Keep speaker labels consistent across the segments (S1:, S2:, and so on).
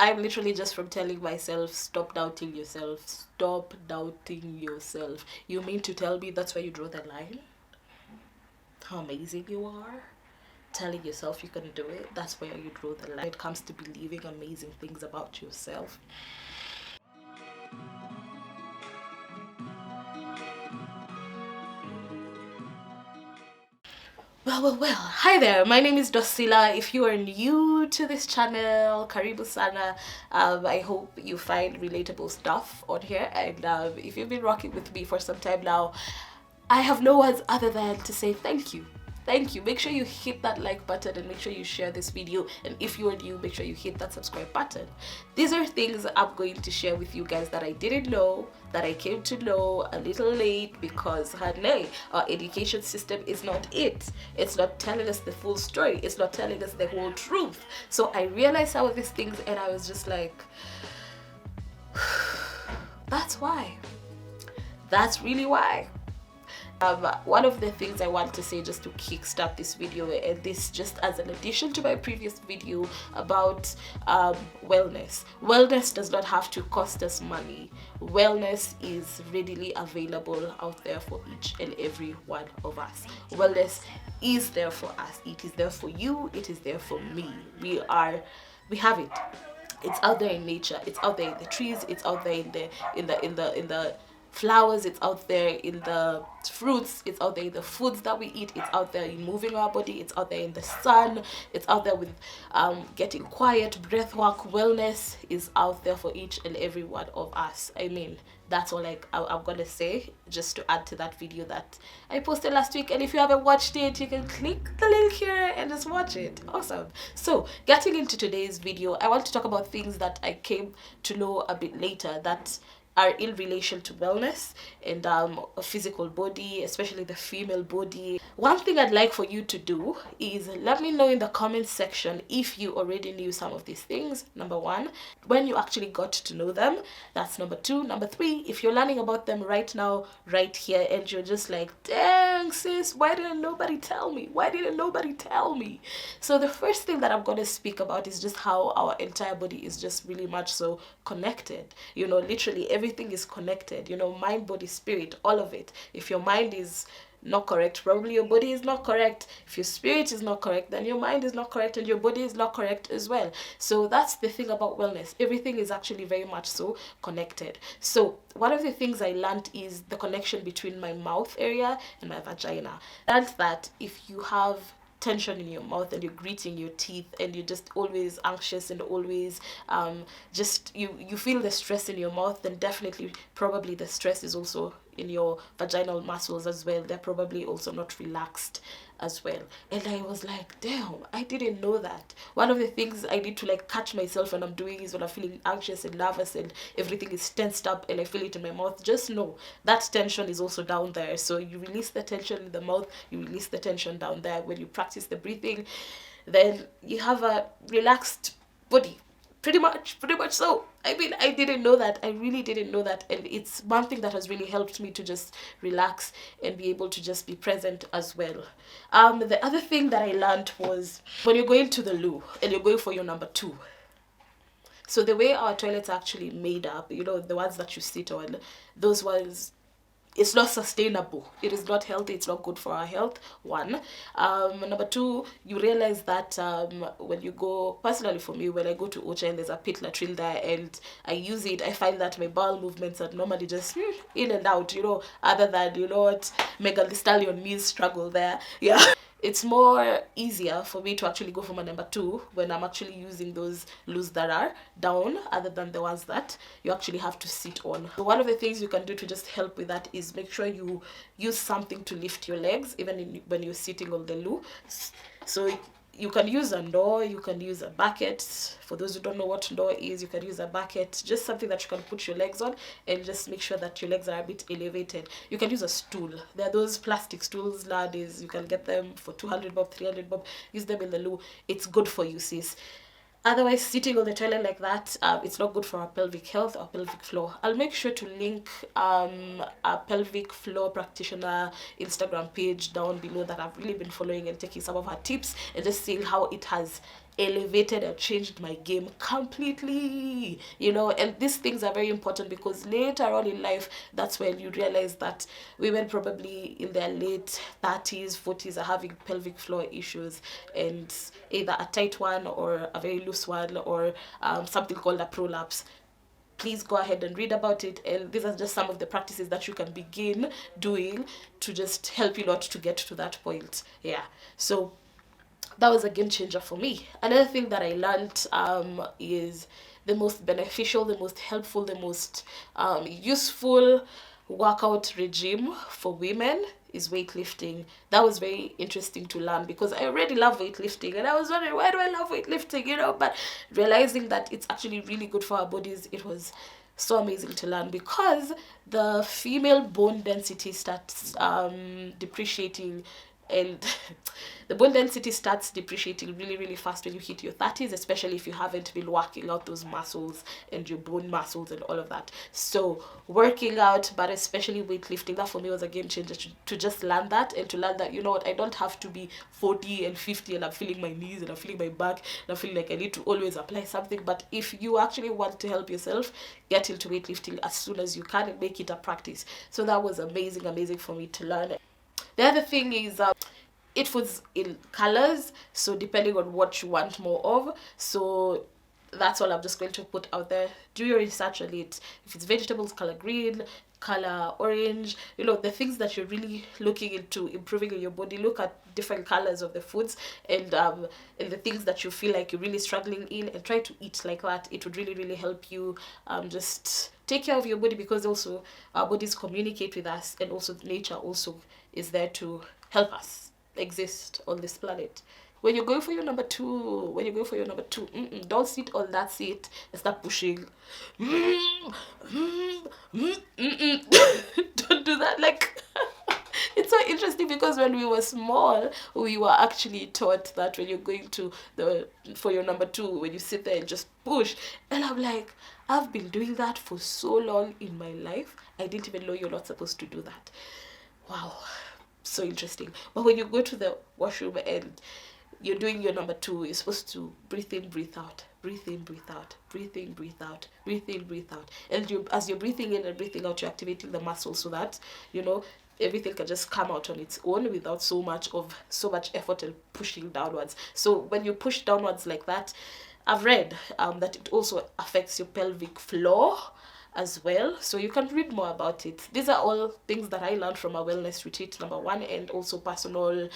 S1: I'm literally just from telling myself, stop doubting yourself. Stop doubting yourself. You mean to tell me that's where you draw the line? How amazing you are? Telling yourself you can do it, that's where you draw the line. When it comes to believing amazing things about yourself. Well, hi there, my name is Dosila. If you are new to this channel, karibu sana. I hope you find relatable stuff on here, and if you've been rocking with me for some time now, I have no words other than to say thank you. Thank you. Make sure you hit that like button and make sure you share this video, and if you are new, make sure you hit that subscribe button. These are things I'm going to share with you guys that I didn't know, that I came to know a little late, because honey, our education system is not it. It's not telling us the full story. It's not telling us the whole truth. So I realized some of these things and I was just like, that's why. That's really why. One of the things I want to say just to kickstart this video, and this just as an addition to my previous video about wellness. Wellness does not have to cost us money. Wellness is readily available out there for each and every one of us. Wellness is there for us. It is there for you. It is there for me. We have it. It's out there in nature. It's out there in the trees. It's out there in the flowers. It's out there in the fruits. It's out there in the foods that we eat. It's out there in moving our body. It's out there in the sun. It's out there with getting quiet, breath work. Wellness is out there for each and every one of us. I mean, that's all I'm gonna say, just to add to that video that I posted last week. And if you haven't watched it, you can click the link here and just watch it. Awesome. So getting into today's video, I want to talk about things that I came to know a bit later that are in relation to wellness and a physical body, especially the female body. One thing I'd like for you to do is let me know in the comments section if you already knew some of these things. Number one, when you actually got to know them. That's number two. Number three, if you're learning about them right now, right here, and you're just like, dang sis, why didn't nobody tell me? Why didn't nobody tell me? So the first thing that I'm going to speak about is just how our entire body is just really much so connected. You know, literally everything is connected. You know, mind, body, spirit, all of it. If your mind is not correct, probably your body is not correct. If your spirit is not correct, then your mind is not correct and your body is not correct as well. So that's the thing about wellness. Everything is actually very much so connected. So one of the things I learned is the connection between my mouth area and my vagina. I learned that if you have tension in your mouth and you're gritting your teeth and you're just always anxious and always just you feel the stress in your mouth, then definitely probably the stress is also in your vaginal muscles as well. They're probably also not relaxed as well. And I was like, damn, I didn't know that. One of the things I need to like catch myself when I'm doing is when I'm feeling anxious and nervous and everything is tensed up and I feel it in my mouth, just know that tension is also down there. So you release the tension in the mouth, you release the tension down there. When you practice the breathing, then you have a relaxed body. Pretty much so. I mean, I didn't know that. I really didn't know that. And it's one thing that has really helped me to just relax and be able to just be present as well. The other thing that I learned was when you're going to the loo and you're going for your number two. So the way our toilets are actually made up, you know, the ones that you sit on, those ones, it's not sustainable. It is not healthy. It's not good for our health. One. Number two, you realize that when you go, personally for me, when I go to Ocha and there's a pit latrine there and I use it, I find that my bowel movements are normally just in and out, you know, other than, you know what, Megan Thee Stallion means struggle there. Yeah. It's more easier for me to actually go for my number two when I'm actually using those loos that are down, other than the ones that you actually have to sit on. So one of the things you can do to just help with that is make sure you use something to lift your legs even when you're sitting on the loo. So you can use a ndoo, you can use a bucket. For those who don't know what ndoo is, you can use a bucket, just something that you can put your legs on and just make sure that your legs are a bit elevated. You can use a stool. There are those plastic stools nowadays. You can get them for 200 bob, 300 bob. Use them in the loo. It's good for you, sis. Otherwise, sitting on the toilet like that, it's not good for our pelvic health or pelvic floor. I'll make sure to link a pelvic floor practitioner Instagram page down below that I've really been following and taking some of her tips and just seeing how it has elevated and changed my game completely, you know. And these things are very important because later on in life, that's when you realize that women probably in their late 30s 40s are having pelvic floor issues, and either a tight one or a very loose one, or something called a prolapse. Please go ahead and read about it, and these are just some of the practices that you can begin doing to just help you not to get to that point. Yeah, so that was a game changer for me. Another thing that I learned is the most beneficial, the most helpful, the most useful workout regime for women is weightlifting. That was very interesting to learn because I already love weightlifting, and I was wondering, why do I love weightlifting, you know? But realizing that it's actually really good for our bodies, it was so amazing to learn, because the female bone density starts depreciating, and the bone density starts depreciating really, really fast when you hit your 30s, especially if you haven't been working out those muscles and your bone muscles and all of that. So working out, but especially weightlifting, that for me was a game changer, to just learn that, and to learn that, you know what, I don't have to be 40 and 50 and I'm feeling my knees and I'm feeling my back and I'm feeling like I need to always apply something. But if you actually want to help yourself, get into weightlifting as soon as you can and make it a practice. So that was amazing for me to learn. The other thing is eat foods in colors, so depending on what you want more of. So that's all I'm just going to put out there. Do your research on it. If it's vegetables, color green, color orange, you know, the things that you're really looking into improving in your body. Look at different colors of the foods, and the things that you feel like you're really struggling in, and try to eat like that. It would really help you just take care of your body, because also our bodies communicate with us, and also nature also is there to help us exist on this planet. When you're going for your number two, don't sit on that seat and start pushing. Don't do that. Like, it's so interesting, because when we were small, we were actually taught that when you're going to for your number two, when you sit there and just push. And I'm like, I've been doing that for so long in my life, I didn't even know you're not supposed to do that. Wow, so interesting. But when you go to the washroom and you're doing your number two, you're supposed to breathe in, breathe out, breathe in, breathe out, breathe in, breathe out, breathe in, breathe out. And as you're breathing in and breathing out, you're activating the muscles so that, you know, everything can just come out on its own without so much effort and pushing downwards. So when you push downwards like that, I've read that it also affects your pelvic floor as well, so you can read more about it. These are all things that I learned from a wellness retreat, number one, and also personal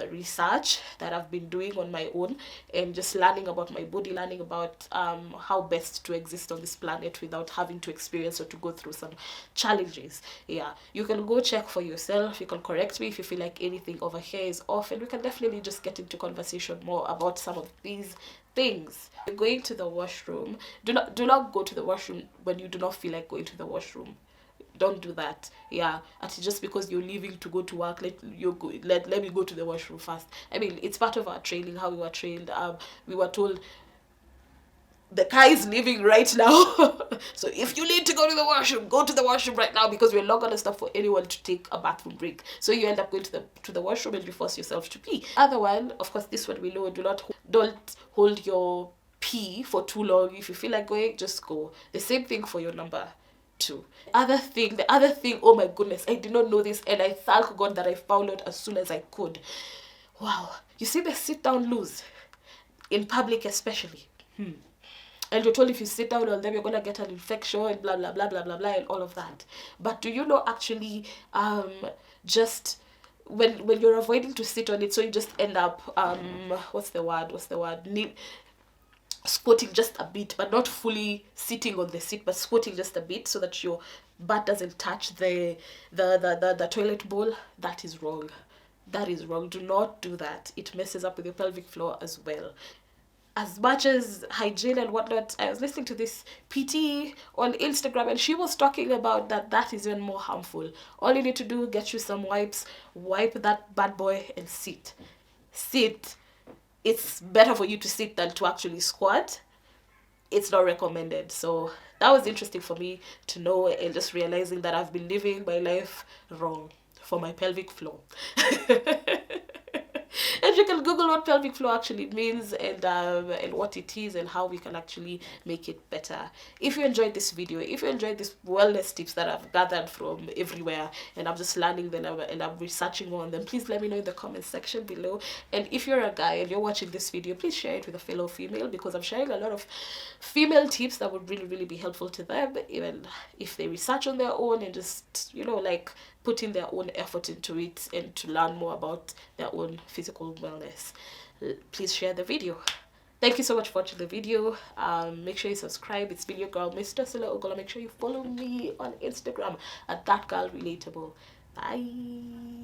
S1: research that I've been doing on my own, and just learning about my body, learning about how best to exist on this planet without having to experience or to go through some challenges. Yeah, you can go check for yourself. You can correct me if you feel like anything over here is off, and we can definitely just get into conversation more about some of these things. You're going to the washroom, do not go to the washroom when you do not feel like going to the washroom. Don't do that. Yeah, and just because you're leaving to go to work, let me go to the washroom first. I mean, it's part of our training, how we were trained. We were told the car is leaving right now. So if you need to go to the washroom, go to the washroom right now, because we're not gonna stop for anyone to take a bathroom break. So you end up going to the washroom and you force yourself to pee. Other one, of course, this one we know, don't hold your pee for too long. If you feel like going, just go. The same thing for your number two. The other thing, oh my goodness, I did not know this, and I thank God that I found out as soon as I could. Wow, you see the sit down loose in public especially. And you're told if you sit down on them, you're going to get an infection and blah, blah, blah, blah, blah, blah, and all of that. But do you know, actually, just when you're avoiding to sit on it, so you just end up, what's the word? Squatting just a bit, but not fully sitting on the seat, but squatting just a bit so that your butt doesn't touch the toilet bowl. That is wrong. That is wrong. Do not do that. It messes up with your pelvic floor as well. As much as hygiene and whatnot, I was listening to this PT on Instagram, and she was talking about that is even more harmful. All you need to do, get you some wipes, wipe that bad boy and sit. It's better for you to sit than to actually squat. It's not recommended. So that was interesting for me to know, and just realizing that I've been living my life wrong for my pelvic floor. And that you can Google what pelvic floor actually means, and what it is, and how we can actually make it better. If you enjoyed this video, if you enjoyed these wellness tips that I've gathered from everywhere, and I'm just learning them and I'm researching more on them, please let me know in the comment section below. And if you're a guy and you're watching this video, please share it with a fellow female, because I'm sharing a lot of female tips that would really be helpful to them, even if they research on their own and just, you know, like put in their own effort into it and to learn more about their own physical wellness. Please share the video. Thank you so much for watching the video. Make sure you subscribe. It's been your girl, Mr. Sula Ogola. Make sure you follow me on Instagram at thatgirlrelatable. Bye.